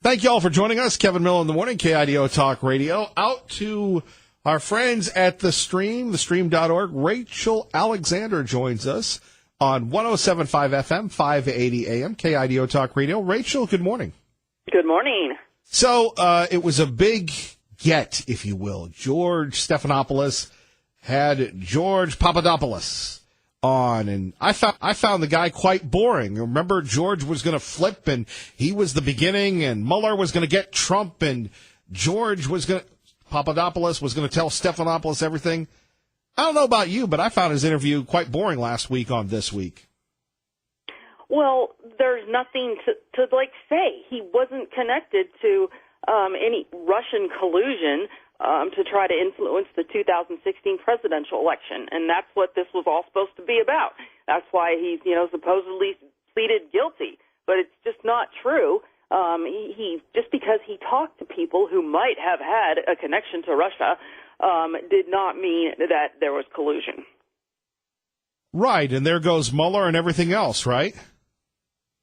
Thank you all for joining us. Kevin Miller in the morning, KIDO Talk Radio. Out to our friends at The Stream, thestream.org. Rachel Alexander joins us on 107.5 FM, 580 AM, KIDO Talk Radio. Rachel, good morning. Good morning. So it was a big get, if you will. George Stephanopoulos had George Papadopoulos on, and I found the guy quite boring. Remember, George was going to flip, and he was the beginning, and Mueller was going to get Trump, and Papadopoulos was going to tell Stephanopoulos everything. I don't know about you, but I found his interview quite boring last week on This Week. Well, there's nothing to say. He wasn't connected to any Russian collusion to try to influence the 2016 presidential election, and that's what this was all supposed to be about. That's why he's, supposedly pleaded guilty, but it's just not true. He just because he talked to people who might have had a connection to Russia did not mean that there was collusion. Right, and there goes Mueller and everything else, right?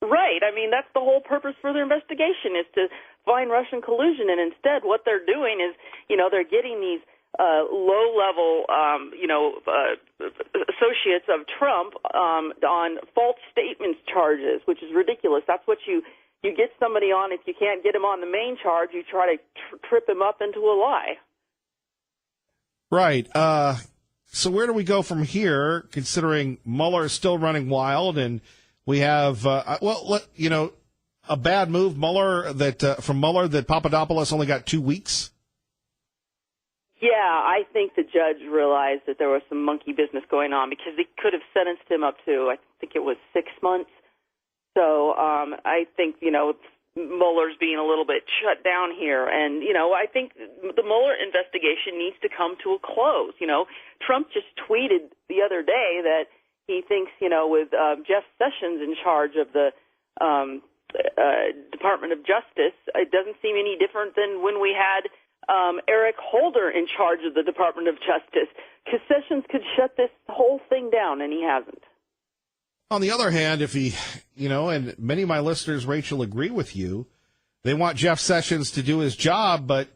Right. I mean, that's the whole purpose for their investigation, is to find Russian collusion. And instead, what they're doing is, they're getting these low-level, associates of Trump on false statements charges, which is ridiculous. That's what you get somebody on. If you can't get him on the main charge, you try to trip him up into a lie. Right. So where do we go from here, considering Mueller is still running wild, and we have, a bad move from Mueller that Papadopoulos only got 2 weeks? Yeah, I think the judge realized that there was some monkey business going on, because he could have sentenced him up to, I think it was 6 months. So I think, Mueller's being a little bit shut down here. And, I think the Mueller investigation needs to come to a close. Trump just tweeted the other day that he thinks, with Jeff Sessions in charge of the Department of Justice, it doesn't seem any different than when we had Eric Holder in charge of the Department of Justice, because Sessions could shut this whole thing down, and he hasn't. On the other hand, if he, and many of my listeners, Rachel, agree with you, they want Jeff Sessions to do his job, but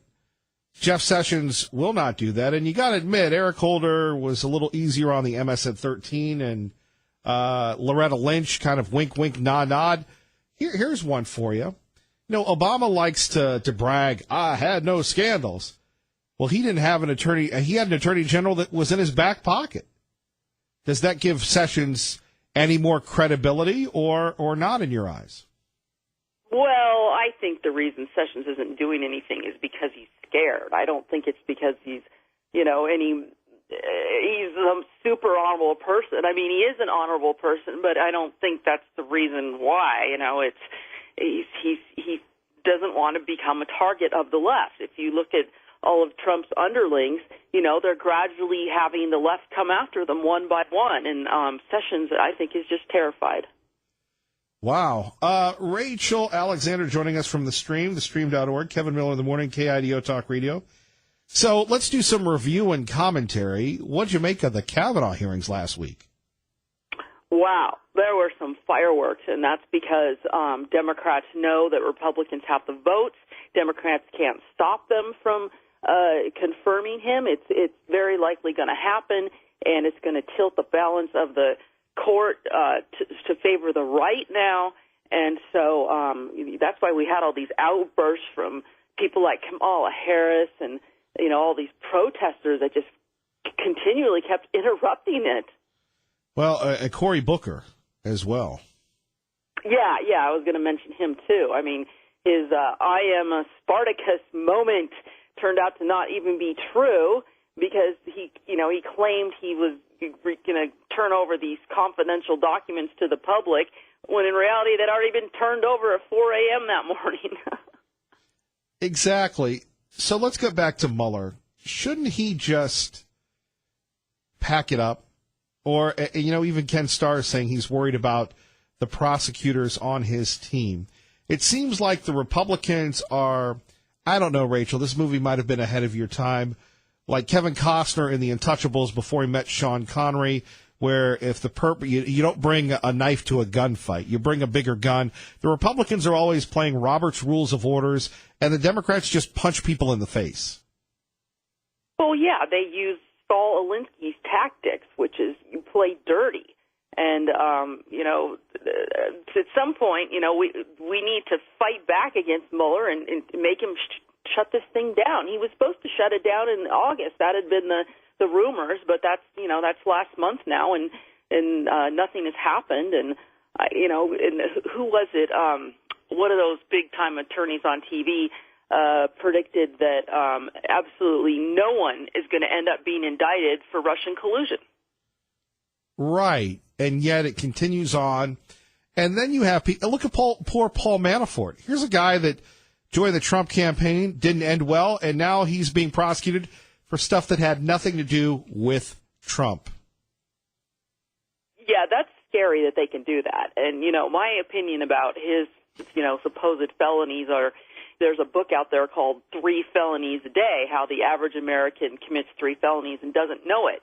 Jeff Sessions will not do that. And you got to admit, Eric Holder was a little easier on the MS-13, and Loretta Lynch kind of wink, wink, nod, nod. Here's one for you. Obama likes to brag, I had no scandals. Well, he didn't have an attorney. He had an attorney general that was in his back pocket. Does that give Sessions any more credibility or not in your eyes? Well, I think the reason Sessions isn't doing anything is because he's scared. I don't think it's because he's a super honorable person. I mean, he is an honorable person, but I don't think that's the reason why. He doesn't want to become a target of the left. If you look at all of Trump's underlings, they're gradually having the left come after them one by one. And Sessions, I think, is just terrified. Wow. Rachel Alexander joining us from The Stream, thestream.org. Kevin Miller in the morning, KIDO Talk Radio. So let's do some review and commentary. What'd you make of the Kavanaugh hearings last week? Wow. There were some fireworks, and that's because Democrats know that Republicans have the votes. Democrats can't stop them from confirming him. It's very likely going to happen, and it's going to tilt the balance of the court to favor the right now. And so that's why we had all these outbursts from people like Kamala Harris and, all these protesters that just continually kept interrupting it. Well, Cory Booker as well. Yeah, I was going to mention him too. I mean, his I am a Spartacus moment turned out to not even be true, because he claimed he was going to turn over these confidential documents to the public, when in reality they'd already been turned over at 4 a.m. that morning. Exactly. So let's go back to Mueller. Shouldn't he just pack it up? Or, even Ken Starr is saying he's worried about the prosecutors on his team. It seems like the Republicans are, I don't know, Rachel, this movie might have been ahead of your time, like Kevin Costner in The Untouchables before he met Sean Connery, where if you don't bring a knife to a gunfight, you bring a bigger gun. The Republicans are always playing Robert's Rules of Orders, and the Democrats just punch people in the face. Well, yeah, they use Saul Alinsky's tactics, which is you play dirty. And, at some point, we need to fight back against Mueller and make him shut this thing down. He was supposed to shut it down in August. That had been the rumors, but that's last month now, and nothing has happened. And, and who was it? One of those big-time attorneys on TV predicted that absolutely no one is going to end up being indicted for Russian collusion. Right, and yet it continues on. And then you have people, look at poor Paul Manafort. Here's a guy that joined the Trump campaign, didn't end well, and now he's being prosecuted for stuff that had nothing to do with Trump. Yeah, that's scary that they can do that. And, my opinion about his, supposed felonies are, there's a book out there called 3 Felonies a Day, how the average American commits 3 felonies and doesn't know it.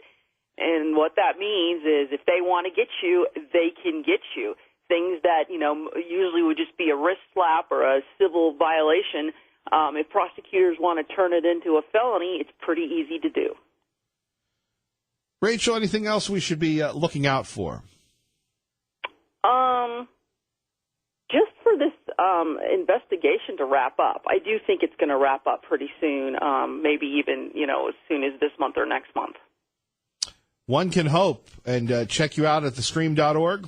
And what that means is if they want to get you, they can get you. Things that, usually would just be a wrist slap or a civil violation, if prosecutors want to turn it into a felony, it's pretty easy to do. Rachel, anything else we should be looking out for? Just for this investigation to wrap up. I do think it's going to wrap up pretty soon, maybe even, as soon as this month or next month. One can hope. And check you out at thestream.org.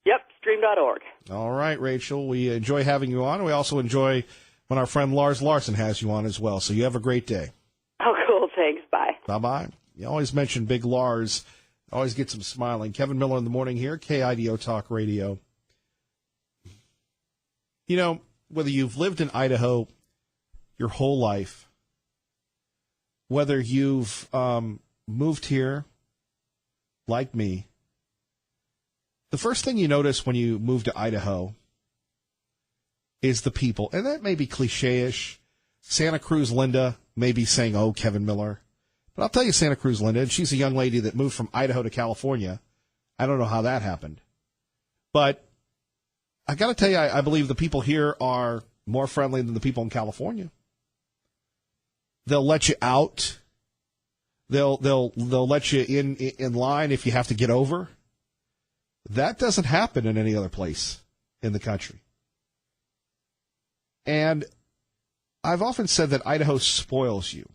Yep, stream.org. All right, Rachel. We enjoy having you on. We also enjoy when our friend Lars Larson has you on as well. So you have a great day. Oh, cool. Thanks. Bye. Bye-bye. You always mention Big Lars. Always gets him smiling. Kevin Miller in the morning here, KIDO Talk Radio. Whether you've lived in Idaho your whole life, whether you've moved here like me, the first thing you notice when you move to Idaho is the people. And that may be cliche-ish. Santa Cruz Linda may be saying, oh, Kevin Miller. But I'll tell you Santa Cruz Linda, and she's a young lady that moved from Idaho to California. I don't know how that happened. But I got to tell you, I believe the people here are more friendly than the people in California. They'll let you out. They'll let you in line if you have to get over. That doesn't happen in any other place in the country. And I've often said that Idaho spoils you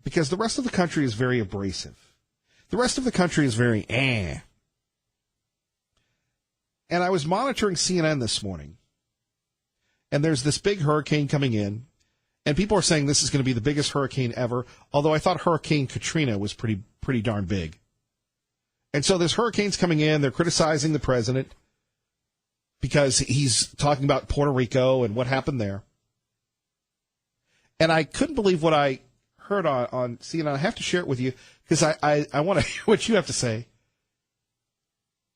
because the rest of the country is very abrasive. The rest of the country is very And I was monitoring CNN this morning, and there's this big hurricane coming in, and people are saying this is going to be the biggest hurricane ever, although I thought Hurricane Katrina was pretty darn big. And so this hurricane's coming in. They're criticizing the president because he's talking about Puerto Rico and what happened there. And I couldn't believe what I heard on CNN. I have to share it with you because I want to hear what you have to say.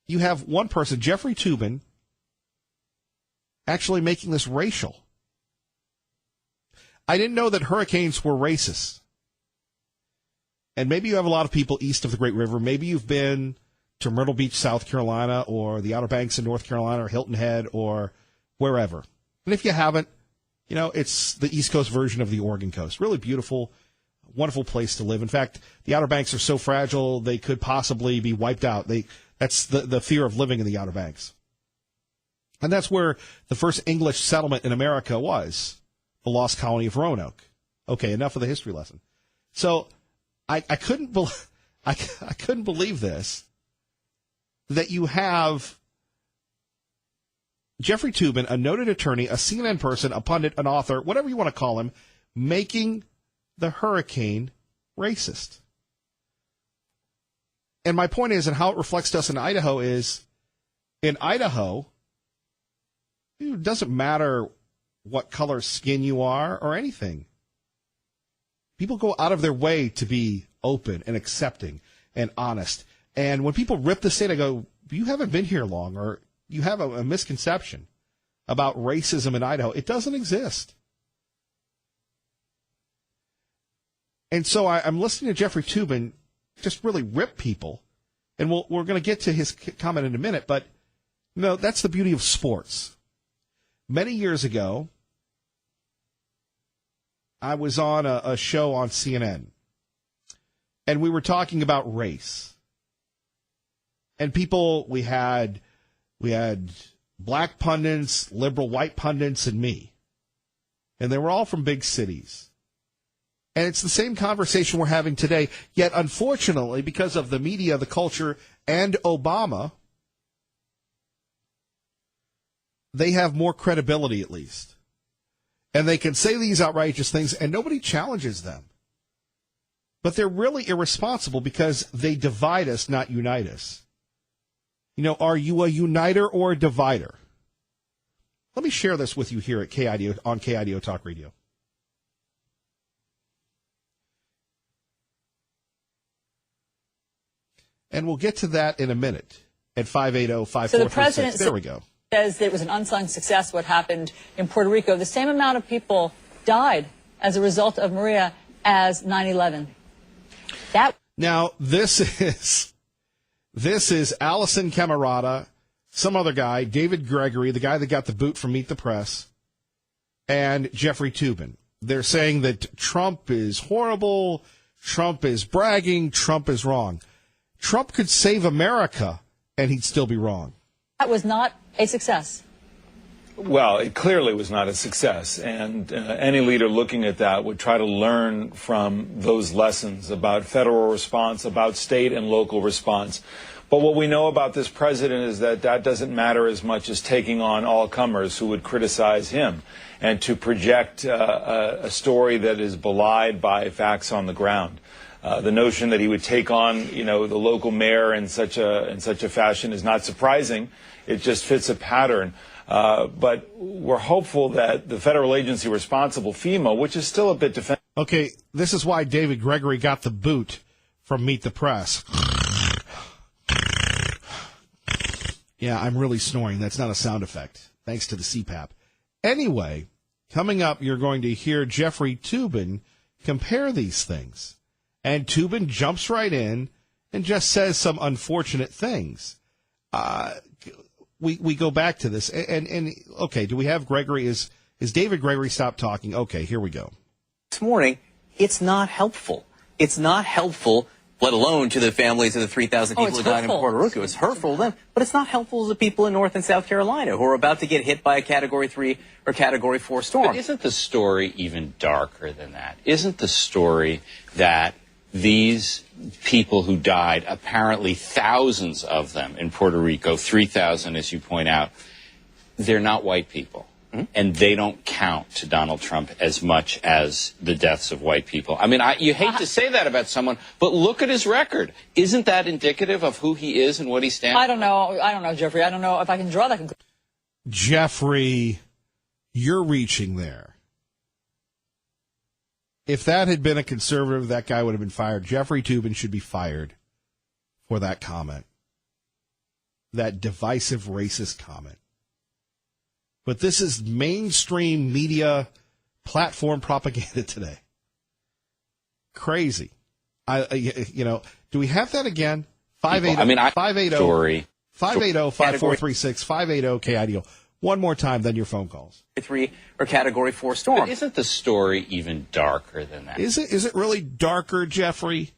You have one person, Jeffrey Toobin, actually making this racial. I didn't know that hurricanes were racist. And maybe you have a lot of people east of the Great River. Maybe you've been to Myrtle Beach, South Carolina, or the Outer Banks in North Carolina, or Hilton Head, or wherever. And if you haven't, it's the East Coast version of the Oregon coast. Really beautiful, wonderful place to live. In fact, the Outer Banks are so fragile they could possibly be wiped out. That's the fear of living in the Outer Banks. And that's where the first English settlement in America was, the lost colony of Roanoke. Okay, enough of the history lesson. So I couldn't believe this, that you have Jeffrey Toobin, a noted attorney, a CNN person, a pundit, an author, whatever you want to call him, making the hurricane racist. And my point is, and how it reflects to us in Idaho is, in Idaho, it doesn't matter what color skin you are or anything. People go out of their way to be open and accepting and honest. And when people rip the state, I go, you haven't been here long, or you have a misconception about racism in Idaho. It doesn't exist. And so I'm listening to Jeffrey Toobin just really rip people. And we're going to get to his comment in a minute, but no, that's the beauty of sports. Many years ago, I was on a show on CNN, and we were talking about race. And we had black pundits, liberal white pundits, and me. And they were all from big cities. And it's the same conversation we're having today, yet unfortunately, because of the media, the culture, and Obama, they have more credibility at least. And they can say these outrageous things, and nobody challenges them. But they're really irresponsible because they divide us, not unite us. You know, are you a uniter or a divider? Let me share this with you here at KIDO, on KIDO Talk Radio. And we'll get to that in a minute at 580-5436. So the president there we go. Says that it was an unsung success what happened in Puerto Rico. The same amount of people died as a result of Maria as 9/11. Now, this is Allison Camerata, some other guy, David Gregory, the guy that got the boot from Meet the Press, and Jeffrey Toobin. They're saying that Trump is horrible, Trump is bragging, Trump is wrong. Trump could save America, and he'd still be wrong. That was not a success. Well, it clearly was not a success, and any leader looking at that would try to learn from those lessons about federal response, about state and local response. But what we know about this president is that that doesn't matter as much as taking on all comers who would criticize him and to project a story that is belied by facts on the ground. The notion that he would take on, the local mayor in such a fashion is not surprising. It just fits a pattern. But we're hopeful that the federal agency responsible, FEMA, which is still a bit defensive. Okay, this is why David Gregory got the boot from Meet the Press. Yeah, I'm really snoring. That's not a sound effect, thanks to the CPAP. Anyway, coming up, you're going to hear Jeffrey Toobin compare these things. And Toobin jumps right in and just says some unfortunate things. We go back to this. And okay, do we have Gregory? Is David Gregory stopped talking? Okay, here we go. This morning, it's not helpful. It's not helpful, let alone to the families of the 3,000 people who died in Puerto Rico. It's hurtful to them, but it's not helpful to the people in North and South Carolina who are about to get hit by a Category 3 or Category 4 storm. But isn't the story even darker than that? Isn't the story that these people who died, apparently thousands of them in Puerto Rico, 3,000 as you point out, they're not white people. And they don't count to Donald Trump as much as the deaths of white people. I mean, you hate to say that about someone, but look at his record. Isn't that indicative of who he is and what he stands for? I don't know, Jeffrey. I don't know if I can draw that conclusion. Jeffrey, you're reaching there. If that had been a conservative, that guy would have been fired. Jeffrey Toobin should be fired for that comment. That divisive, racist comment. But this is mainstream media platform propaganda today. Crazy. Do we have that again? 580-5436, 580-KIDO. One more time, then your phone calls. 3 or Category 4 storm. But isn't the story even darker than that? Is it really darker, Jeffrey?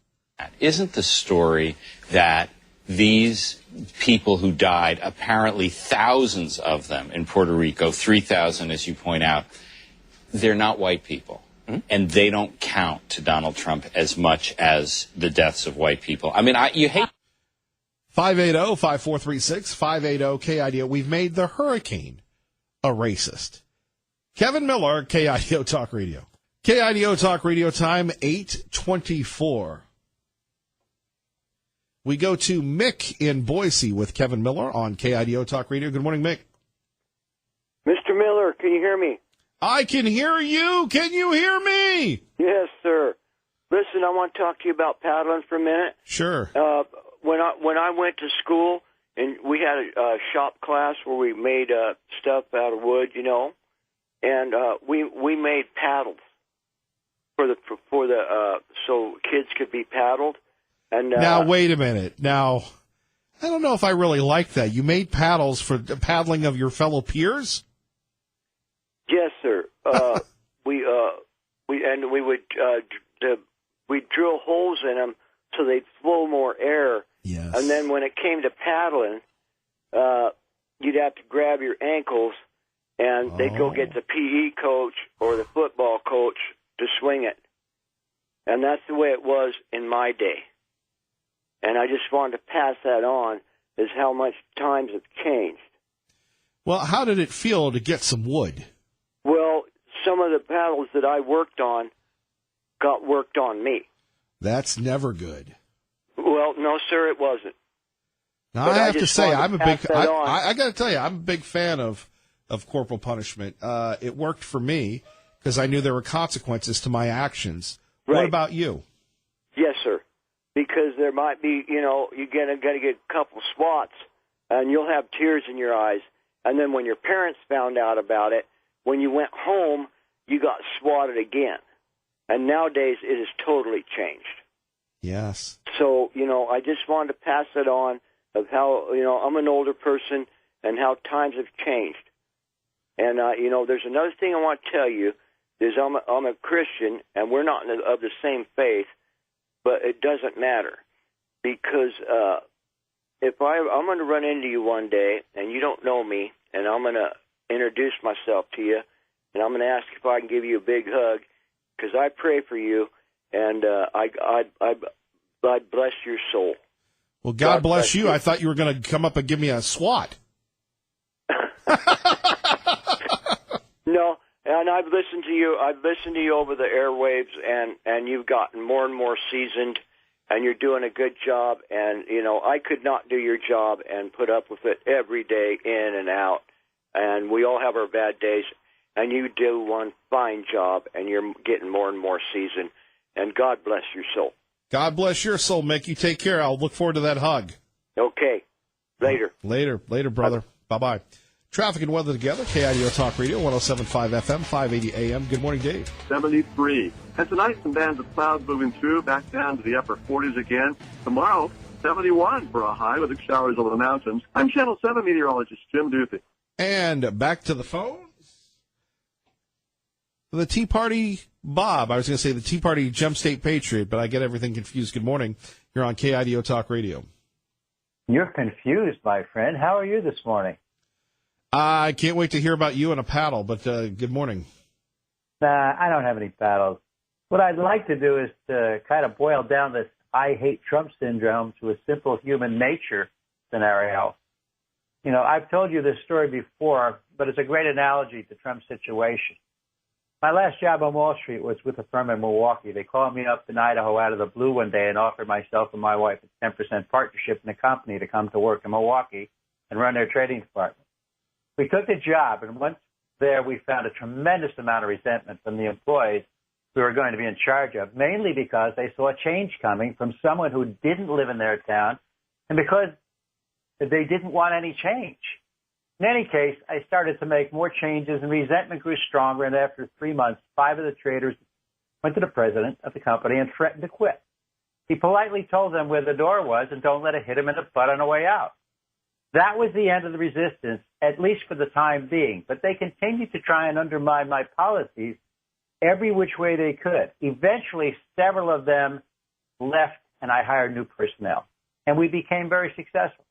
Isn't the story that these people who died, apparently thousands of them in Puerto Rico, 3,000 as you point out, they're not white people. And they don't count to Donald Trump as much as the deaths of white people. I mean, you hate... 580-5436, 580-KIDO. We've made the hurricane a racist. Kevin Miller, KIDO Talk Radio. KIDO Talk Radio time, 8:24. We go to Mick in Boise with Kevin Miller on KIDO Talk Radio. Good morning, Mick. Mr. Miller, can you hear me? I can hear you. Can you hear me? Yes, sir. Listen, I want to talk to you about paddling for a minute. Sure. When I went to school, and we had a shop class where we made stuff out of wood, and we made paddles for the so kids could be paddled. And now, wait a minute. Now, I don't know if I really like that. You made paddles for the paddling of your fellow peers? Yes, sir. We would we'd drill holes in them so they'd flow more air. Yes. And then when it came to paddling, you'd have to grab your ankles, and they'd go get the PE coach or the football coach to swing it. And that's the way it was in my day. And I just wanted to pass that on, is how much times have changed. Well, how did it feel to get some wood? Well, some of the paddles that I worked on got worked on me. That's never good. Well, no, sir, it wasn't. Now, But I have to say, wanted I'm a pass big. that on. I got to tell you, I'm a big fan of corporal punishment. It worked for me because I knew there were consequences to my actions. What Right. about you? Yes, sir. Because there might be, you're got to get a couple swats, and you'll have tears in your eyes. And then when your parents found out about it, when you went home, you got swatted again. And nowadays, it has totally changed. Yes. So, I just wanted to pass it on of how, I'm an older person and how times have changed. And, there's another thing I want to tell you is I'm a Christian, and we're not of the same faith, but it doesn't matter. Because if I'm going to run into you one day and you don't know me, and I'm going to introduce myself to you, and I'm going to ask if I can give you a big hug, because I pray for you, and I bless your soul. Well, God bless you. I thought you were going to come up and give me a swat. No, and I've listened to you. I've listened to you over the airwaves, and you've gotten more and more seasoned, and you're doing a good job. And I could not do your job and put up with it every day, in and out. And we all have our bad days, and you do one fine job, and you're getting more and more seasoned. And God bless your soul. God bless your soul, Mick. You take care. I'll look forward to that hug. Okay. Later. Later, brother. Bye-bye. Traffic and weather together. KIDO Talk Radio, 107.5 FM, 580 AM. Good morning, Dave. 73. And tonight, some bands of clouds moving through, back down to the upper 40s again. Tomorrow, 71 for a high with showers over the mountains. I'm Channel 7 meteorologist Jim Duthie. And back to the phones. The Tea Party Bob. I was going to say the Tea Party Gem State Patriot, but I get everything confused. Good morning. You're on KIDO Talk Radio. You're confused, my friend. How are you this morning? I can't wait to hear about you and a paddle, but good morning. I don't have any paddles. What I'd like to do is to kind of boil down this I hate Trump syndrome to a simple human nature scenario. I've told you this story before, but it's a great analogy to Trump's situation. My last job on Wall Street was with a firm in Milwaukee. They called me up in Idaho out of the blue one day and offered myself and my wife a 10% partnership in the company to come to work in Milwaukee and run their trading department. We took the job, and once there, we found a tremendous amount of resentment from the employees we were going to be in charge of, mainly because they saw a change coming from someone who didn't live in their town and because they didn't want any change. In any case, I started to make more changes, and resentment grew stronger, and after 3 months, 5 of the traders went to the president of the company and threatened to quit. He politely told them where the door was and don't let it hit him in the butt on the way out. That was the end of the resistance, at least for the time being, but they continued to try and undermine my policies every which way they could. Eventually, several of them left, and I hired new personnel, and we became very successful.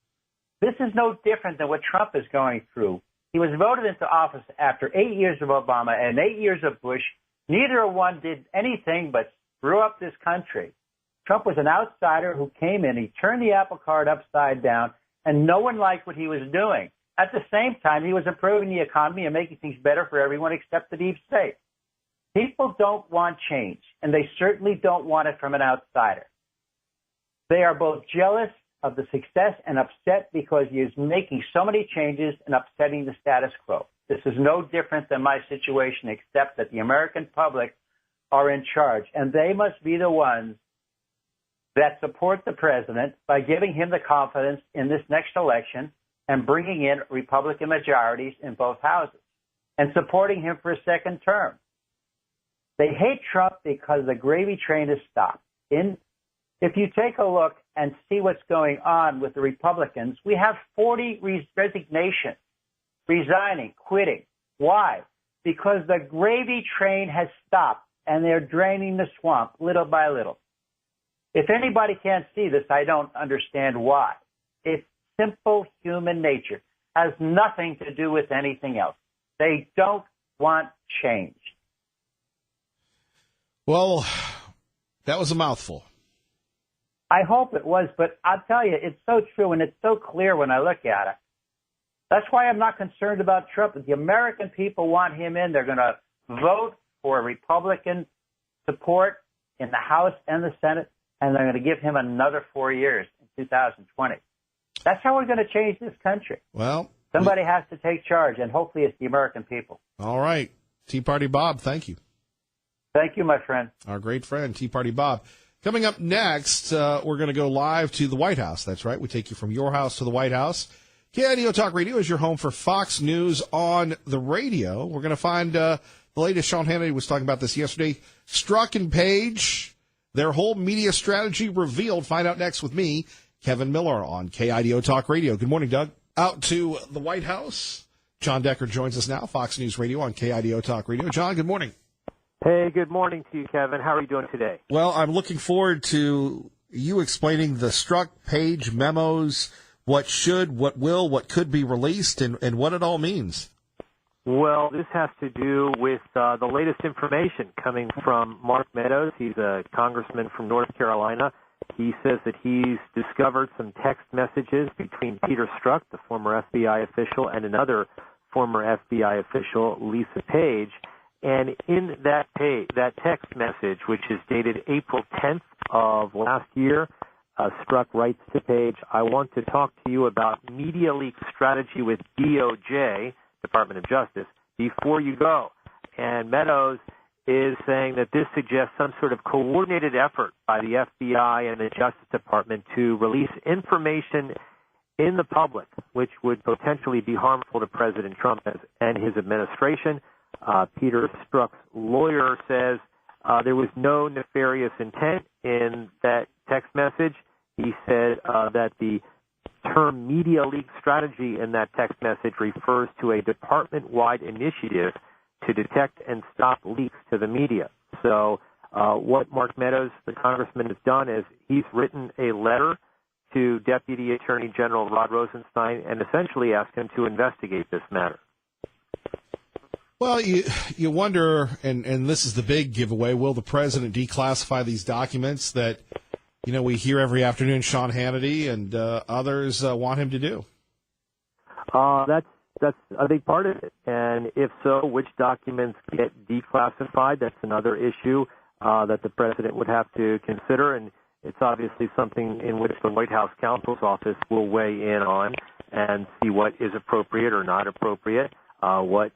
This is no different than what Trump is going through. He was voted into office after 8 years of Obama and 8 years of Bush. Neither one did anything but screw up this country. Trump was an outsider who came in, he turned the apple cart upside down, and no one liked what he was doing. At the same time, he was improving the economy and making things better for everyone except the deep state. People don't want change, and they certainly don't want it from an outsider. They are both jealous of the success and upset because he is making so many changes and upsetting the status quo. This is no different than my situation, except that the American public are in charge, and they must be the ones that support the president by giving him the confidence in this next election and bringing in Republican majorities in both houses and supporting him for a second term. They hate Trump because the gravy train has stopped. In If you take a look and see what's going on with the Republicans, we have 40 resignations, resigning, quitting. Why? Because the gravy train has stopped and they're draining the swamp little by little. If anybody can't see this, I don't understand why. It's simple human nature. Has nothing to do with anything else. They don't want change. Well, that was a mouthful. I hope it was, but I'll tell you, it's so true and it's so clear when I look at it. That's why I'm not concerned about Trump. If the American people want him in, they're going to vote for Republican support in the House and the Senate, and they're going to give him another 4 years in 2020. That's how we're going to change this country. Well, somebody has to take charge, and hopefully it's the American people. All right. Tea Party Bob, thank you. Thank you, my friend. Our great friend, Tea Party Bob. Coming up next, we're going to go live to the White House. That's right. We take you from your house to the White House. KIDO Talk Radio is your home for Fox News on the radio. We're going to find the latest. Sean Hannity was talking about this yesterday. Strzok and Page, their whole media strategy revealed. Find out next with me, Kevin Miller, on KIDO Talk Radio. Good morning, Doug. Out to the White House. John Decker joins us now, Fox News Radio on KIDO Talk Radio. John, good morning. Hey, good morning to you, Kevin. How are you doing today? Well, I'm looking forward to you explaining the Strzok Page memos, what should, what will, what could be released, and what it all means. Well, this has to do with the latest information coming from Mark Meadows. He's a congressman from North Carolina. He says that he's discovered some text messages between Peter Strzok, the former FBI official, and another former FBI official, Lisa Page. And in that text message, which is dated April 10th of last year, Strzok writes to Page, "I want to talk to you about media leak strategy with DOJ, Department of Justice, before you go." And Meadows is saying that this suggests some sort of coordinated effort by the FBI and the Justice Department to release information in the public, which would potentially be harmful to President Trump and his administration. Peter Strzok's lawyer says there was no nefarious intent in that text message. He said that the term media leak strategy in that text message refers to a department-wide initiative to detect and stop leaks to the media. So what Mark Meadows, the congressman, has done is he's written a letter to Deputy Attorney General Rod Rosenstein and essentially asked him to investigate this matter. Well, you wonder, and this is the big giveaway, will the president declassify these documents that, we hear every afternoon Sean Hannity and others want him to do? That's a big part of it. And if so, which documents get declassified? That's another issue that the president would have to consider. And it's obviously something in which the White House counsel's office will weigh in on and see what is appropriate or not appropriate. What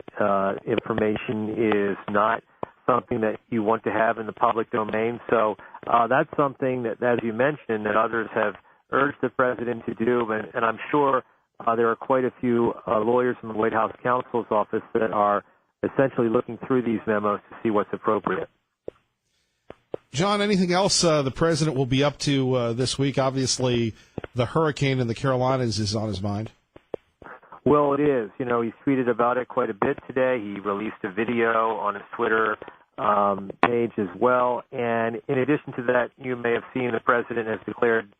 information is not something that you want to have in the public domain. So that's something that, as you mentioned, that others have urged the president to do. And I'm sure there are quite a few lawyers from the White House counsel's office that are essentially looking through these memos to see what's appropriate. John, anything else the president will be up to this week? Obviously, the hurricane in the Carolinas is on his mind. Well, it is. He's tweeted about it quite a bit today. He released a video on his Twitter page as well. And in addition to that, you may have seen the president has declared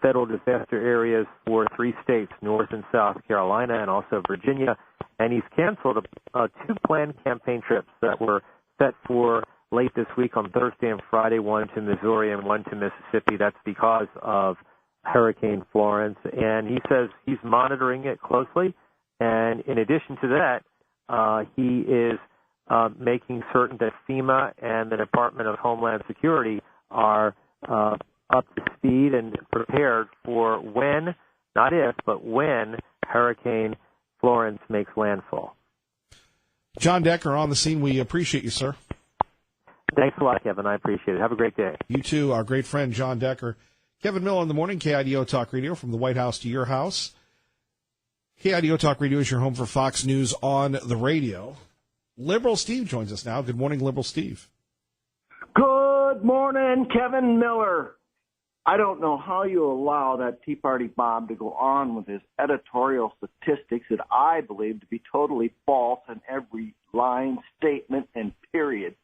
federal disaster areas for 3 states, North and South Carolina and also Virginia. And he's canceled 2 planned campaign trips that were set for late this week on Thursday and Friday, one to Missouri and one to Mississippi. That's because of Hurricane Florence, and he says he's monitoring it closely. And in addition to that, he is making certain that FEMA and the Department of Homeland Security are up to speed and prepared for when, not if, but when Hurricane Florence makes landfall. John Decker on the scene. We appreciate you, sir. Thanks a lot, Kevin. I appreciate it. Have a great day. You too, our great friend John Decker. Kevin Miller in the morning, KIDO Talk Radio, from the White House to your house. KIDO Talk Radio is your home for Fox News on the radio. Liberal Steve joins us now. Good morning, Liberal Steve. Good morning, Kevin Miller. I don't know how you allow that Tea Party Bob to go on with his editorial statistics that I believe to be totally false in every line, statement, and period.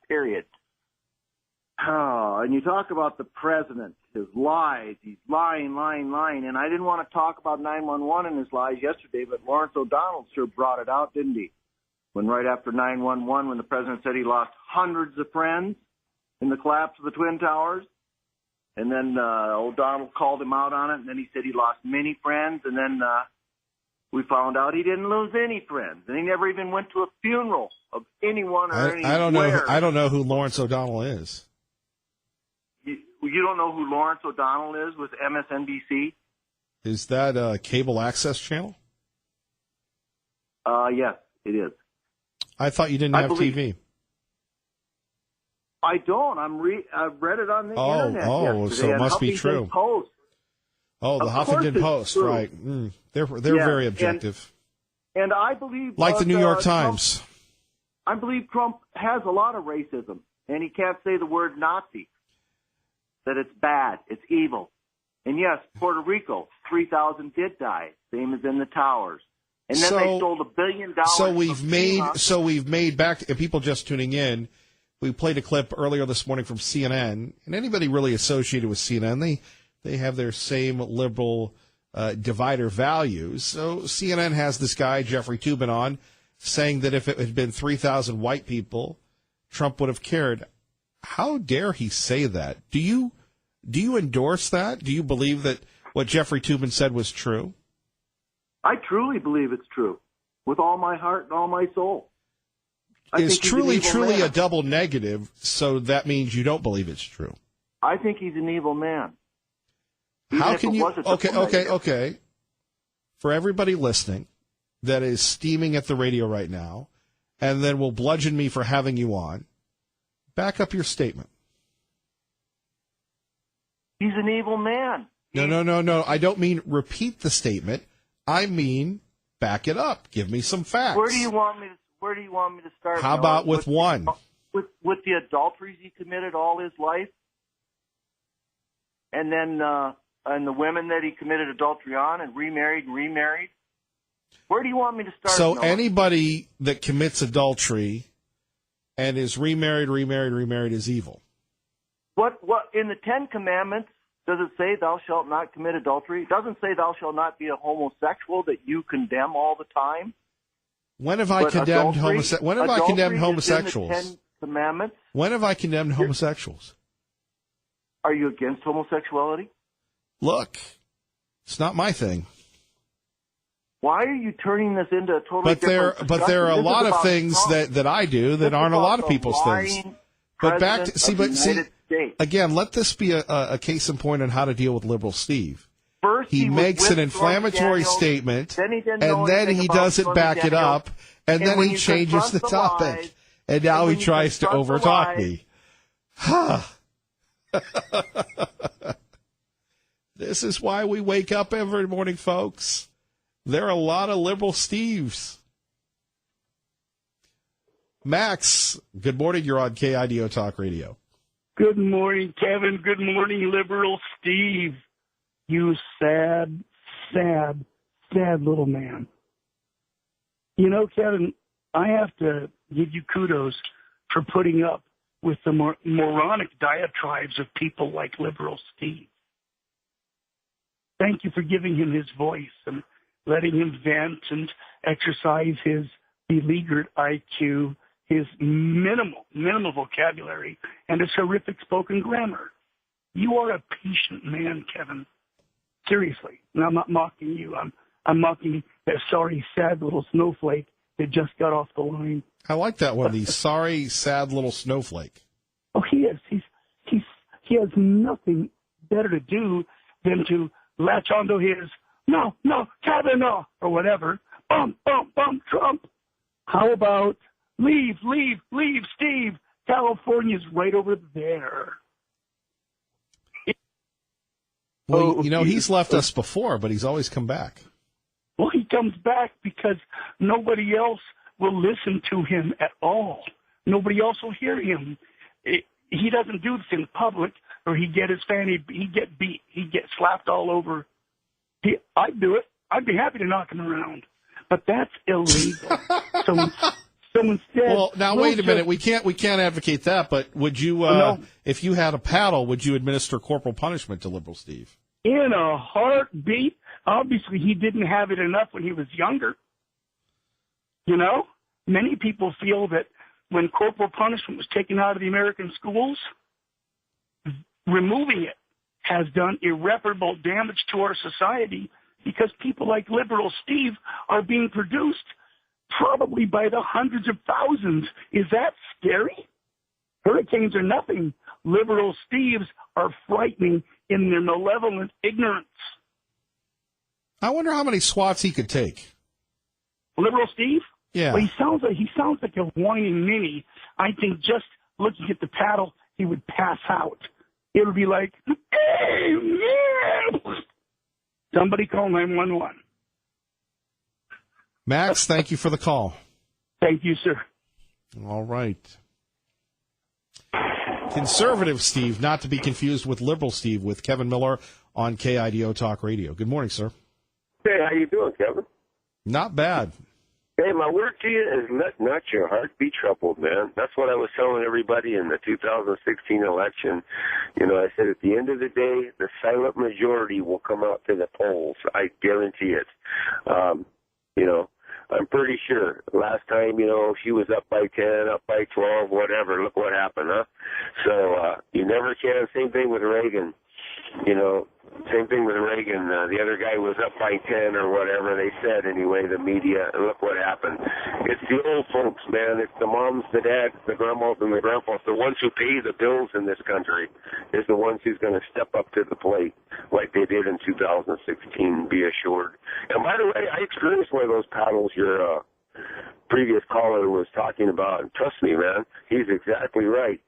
Oh, and you talk about the president, his lies. He's lying. And I didn't want to talk about 911 and his lies yesterday, but Lawrence O'Donnell sure brought it out, didn't he? When right after 911, when the president said he lost hundreds of friends in the collapse of the Twin Towers, and then O'Donnell called him out on it, and then he said he lost many friends, and then we found out he didn't lose any friends, and he never even went to a funeral of anyone or anywhere. I don't know who Lawrence O'Donnell is. You don't know who Lawrence O'Donnell is with MSNBC? Is that a cable access channel? Yes, it is. I thought you didn't have TV. I don't. I read it on the internet yesterday. So it must be true. Post. Oh, the Huffington Post, right? They're very objective. And I believe, like the New York Times. I believe Trump has a lot of racism, and he can't say the word Nazi. That it's bad, it's evil, and yes, Puerto Rico, 3,000 did die, same as in the towers. And then they stole $1 billion. So we've made back. If people just tuning in, we played a clip earlier this morning from CNN, and anybody really associated with CNN, they have their same liberal divider values. So CNN has this guy, Jeffrey Toobin, on saying that if it had been 3,000 white people, Trump would have cared. How dare he say that? Do you endorse that? Do you believe that what Jeffrey Toobin said was true? I truly believe it's true, with all my heart and all my soul. Is truly a double negative, so that means you don't believe it's true. I think he's an evil man. How can you? Okay. For everybody listening that is steaming at the radio right now, and then will bludgeon me for having you on, back up your statement. He's an evil man. No. I don't mean repeat the statement. I mean back it up. Give me some facts. Where do you want me to start? How about with one? With the adulteries he committed all his life, and then and the women that he committed adultery on, and remarried. Where do you want me to start? So anybody that commits adultery and is remarried is evil. What in the 10 Commandments does it say thou shalt not commit adultery? It doesn't say thou shalt not be a homosexual that you condemn all the time. When have I condemned homosexuals? When have I condemned homosexuals? In the 10 Commandments. When have I condemned homosexuals? Are you against homosexuality? Look, it's not my thing. Why are you turning this into a totally different discussion? But there are a lot of things that I do that aren't a lot of people's things. But back to again, let this be a case in point on how to deal with liberal Steve. First, he makes an inflammatory statement, and then he doesn't back it up, and then he changes the topic, and now he tries to overtalk me. This is why we wake up every morning, folks. There are a lot of liberal Steves. Max, good morning. You're on KIDO Talk Radio. Good morning, Kevin. Good morning, liberal Steve. You sad little man. You know, Kevin, I have to give you kudos for putting up with the moronic diatribes of people like liberal Steve. Thank you for giving him his voice and letting him vent and exercise his beleaguered IQ, his minimal vocabulary, and his horrific spoken grammar. You are a patient man, Kevin. Seriously. And I'm not mocking you. I'm mocking that sorry, sad little snowflake that just got off the line. I like that one, the sorry, sad little snowflake. Oh, he is. He has nothing better to do than to latch onto his no, Kavanaugh, or whatever. Bump, Trump. How about leave, Steve. California's right over there. Well, he's left us before, but he's always come back. Well, he comes back because nobody else will listen to him at all. Nobody else will hear him. he doesn't do this in public, or he'd get he'd get beat, he'd get slapped all over. I'd do it. I'd be happy to knock him around, but that's illegal. So instead, well, now wait a minute. We can't advocate that. But would you, no. if you had a paddle, would you administer corporal punishment to Liberal Steve? In a heartbeat. Obviously, he didn't have it enough when he was younger. You know, many people feel that when corporal punishment was taken out of the American schools, removing it has done irreparable damage to our society because people like Liberal Steve are being produced probably by the hundreds of thousands. Is that scary? Hurricanes are nothing. Liberal Steves are frightening in their malevolent ignorance. I wonder how many swats he could take. Liberal Steve? Yeah. Well, he sounds like a whining ninny. I think just looking at the paddle, he would pass out. It would be like, hey, yeah. Somebody call 911. Max, thank you for the call. Thank you, sir. All right. Conservative Steve, not to be confused with Liberal Steve, with Kevin Miller on KIDO Talk Radio. Good morning, sir. Hey, how you doing, Kevin? Not bad. Hey, my word to you is let not your heart be troubled, man. That's what I was telling everybody in the 2016 election. You know, I said at the end of the day, the silent majority will come out to the polls. I guarantee it. You know, I'm pretty sure last time, you know, she was up by 10, up by 12, whatever. Look what happened, huh? So you never can. Same thing with Reagan. You know, same thing with Reagan. The other guy was up by 10 or whatever they said anyway, the media, and look what happened. It's the old folks, man. It's the moms, the dads, the grandmas, and the grandpas, the ones who pay the bills in this country is the ones who's going to step up to the plate like they did in 2016, be assured. And by the way, I experienced one of those paddles your previous caller was talking about. And trust me, man, he's exactly right.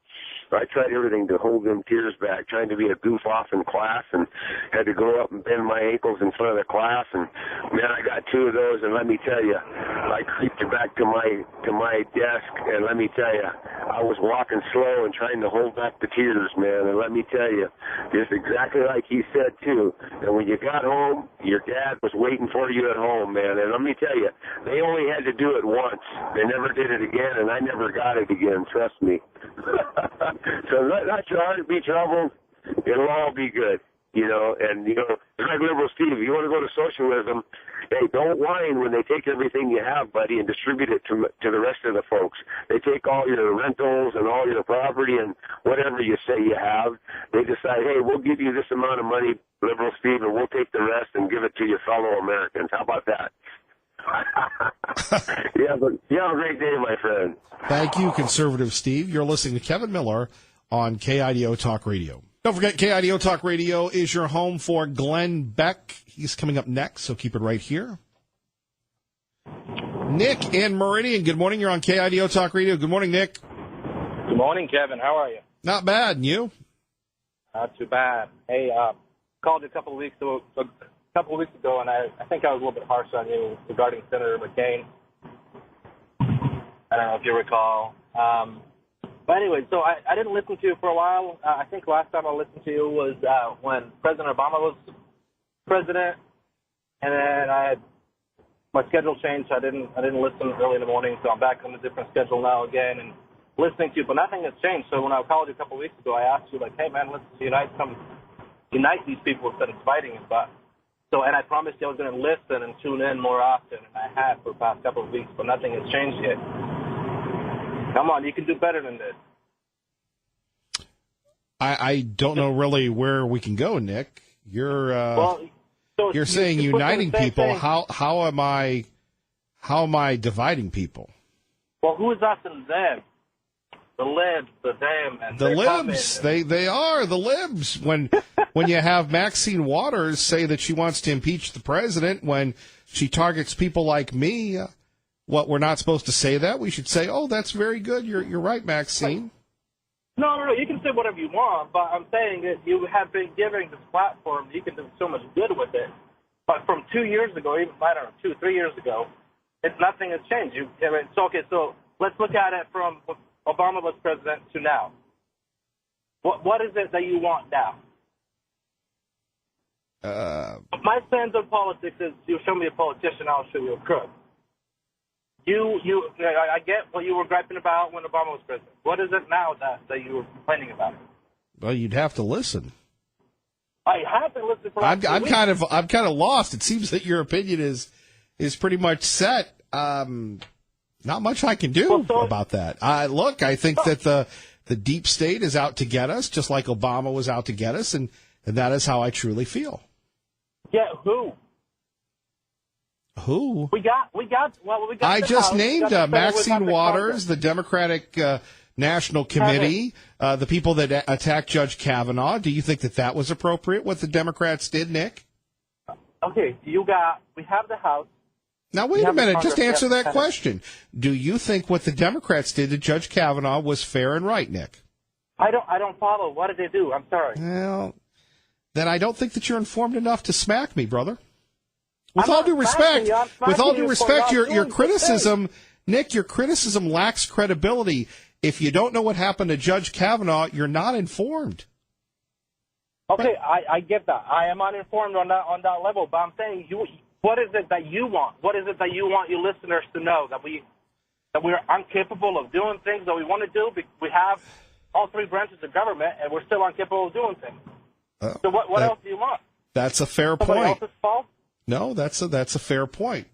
I tried everything to hold them tears back, trying to be a goof off in class, and had to go up and bend my ankles in front of the class. And man, I got two of those, and let me tell you, I creeped back to my desk, and let me tell you, I was walking slow and trying to hold back the tears, man. And let me tell you, just exactly like he said too. And when you got home, your dad was waiting for you at home, man. And let me tell you, they only had to do it once. They never did it again, and I never got it again. Trust me. So let your heart be troubled. It'll all be good, you know. And, you know, like Liberal Steve, if you want to go to socialism, hey, don't whine when they take everything you have, buddy, and distribute it to the rest of the folks. They take all your rentals and all your property and whatever you say you have. They decide, hey, we'll give you this amount of money, Liberal Steve, and we'll take the rest and give it to your fellow Americans. How about that? Yeah, but you have a great day, my friend. Thank you, Conservative Steve. You're listening to Kevin Miller on KIDO Talk Radio. Don't forget, KIDO Talk Radio is your home for Glenn Beck. He's coming up next, so keep it right here. Nick in Meridian, good morning. You're on KIDO Talk Radio. Good morning, Nick. Good morning, Kevin. How are you? Not bad. And you? Not too bad. Hey, called you a couple of weeks ago, and I think I was a little bit harsh on you regarding Senator McCain. I don't know if you recall. But anyway, so I didn't listen to you for a while. I think last time I listened to you was when President Obama was president, and then my schedule changed. So I didn't listen early in the morning, so I'm back on a different schedule now again and listening to you. But nothing has changed. So when I called you a couple of weeks ago, I asked you like, hey man, let's unite these people instead of fighting them. And I promised you I was going to listen and tune in more often, and I have for the past couple of weeks, but nothing has changed yet. Come on, you can do better than this. I don't know really where we can go, Nick. You're saying uniting people. Thing. How am I dividing people? Well, who is us and them? The libs, the them, and the libs. They are the libs. When you have Maxine Waters say that she wants to impeach the president, when she targets people like me, we're not supposed to say that. We should say, "Oh, that's very good. You're right, Maxine." No. You can say whatever you want, but I'm saying that you have been giving this platform. You can do so much good with it. But from 2 years ago, even I don't know, 2-3 years ago, nothing has changed. So let's look at it from Obama was president to now. What is it that you want now? My stance on politics is you show me a politician, I'll show you a crook. I get what you were griping about when Obama was president. What is it now that you were complaining about? Well, you'd have to listen. I have been listening for. I'm kind of lost. It seems that your opinion is pretty much set. Not much I can do about that. I think that the deep state is out to get us, just like Obama was out to get us, and that is how I truly feel. Yeah, who? Who? We got. I just named Maxine Waters, the Democratic National Committee, the people that attacked Judge Kavanaugh. Do you think that was appropriate, what the Democrats did, Nick? Okay, we have the House. Now, wait a minute. Just answer that question. Do you think what the Democrats did to Judge Kavanaugh was fair and right, Nick? I don't follow. What did they do? I'm sorry. Well, then I don't think that you're informed enough to smack me, brother. With all due respect, your criticism, Nick, your criticism lacks credibility. If you don't know what happened to Judge Kavanaugh, you're not informed. Okay, I get that. I am uninformed on that level, but I'm saying what is it that you want? What is it that you want your listeners to know? That we're incapable of doing things that we want to do? We have all three branches of government, and we're still incapable of doing things. So what else do you want? That's a fair Somebody point. else's fault? No, that's a fair point.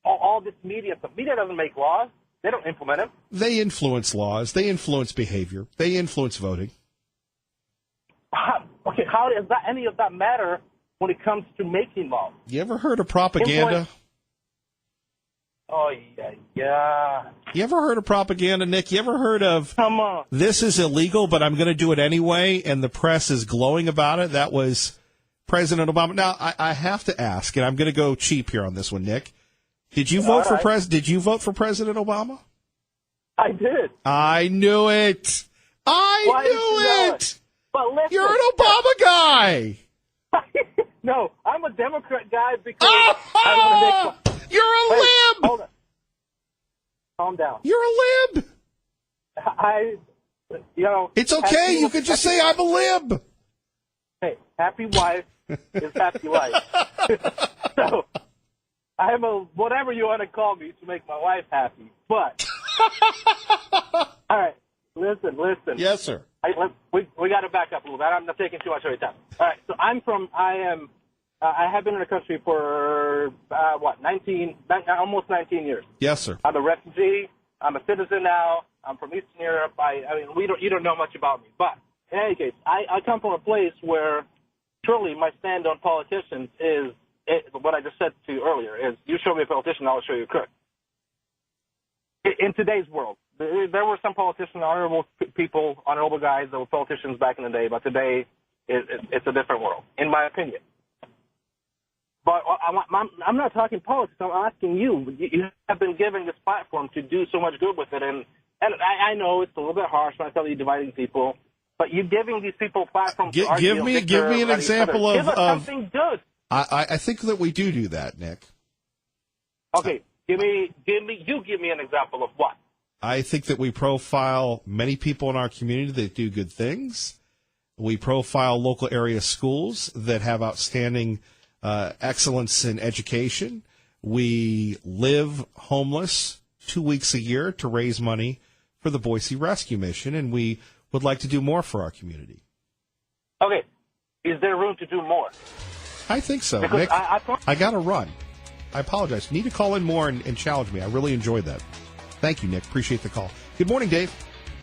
All this media doesn't make laws. They don't implement them. They influence laws. They influence behavior. They influence voting. Okay, how does any of that matter when it comes to making laws? You ever heard of propaganda? Oh, yeah. You ever heard of propaganda, Nick? You ever heard of, come on, this is illegal, but I'm going to do it anyway, and the press is glowing about it? That was President Obama. Now, I have to ask, and I'm going to go cheap here on this one, Nick. Did you vote for Did you vote for President Obama? I did. I knew it. I knew it. But listen, you're an Obama guy. No, I'm a Democrat guy because I want to make. You're a lib. Hold on. Calm down. You're a lib. It's okay. You could just say I'm a lib. Hey, happy wife is happy life. So I am a whatever you want to call me to make my wife happy. But all right, listen. Yes, sir. We got to back up a little bit. I'm not taking too much of your time. All right, so I have been in the country for almost 19 years. Yes, sir. I'm a refugee. I'm a citizen now. I'm from Eastern Europe. You don't know much about me, but in any case, I come from a place where truly my stand on politicians is what I just said to you earlier: is you show me a politician, I'll show you a crook. In today's world, there were some politicians, honorable people, honorable guys that were politicians back in the day, but today it's a different world, in my opinion. But I'm not talking politics. I'm asking you. You have been given this platform to do so much good with it, and I know it's a little bit harsh when I tell you dividing people, but you're giving these people platforms to argue. Give me an example of. Give us something good. I think that we do that, Nick. Okay, give me an example of what. I think that we profile many people in our community that do good things. We profile local area schools that have outstanding excellence in education. We live homeless 2 weeks a year to raise money for the Boise Rescue Mission, and we would like to do more for our community. Okay. Is there room to do more? I think so. Because Nick, I got to run. I apologize. You need to call in more and challenge me. I really enjoyed that. Thank you, Nick. Appreciate the call. Good morning, Dave.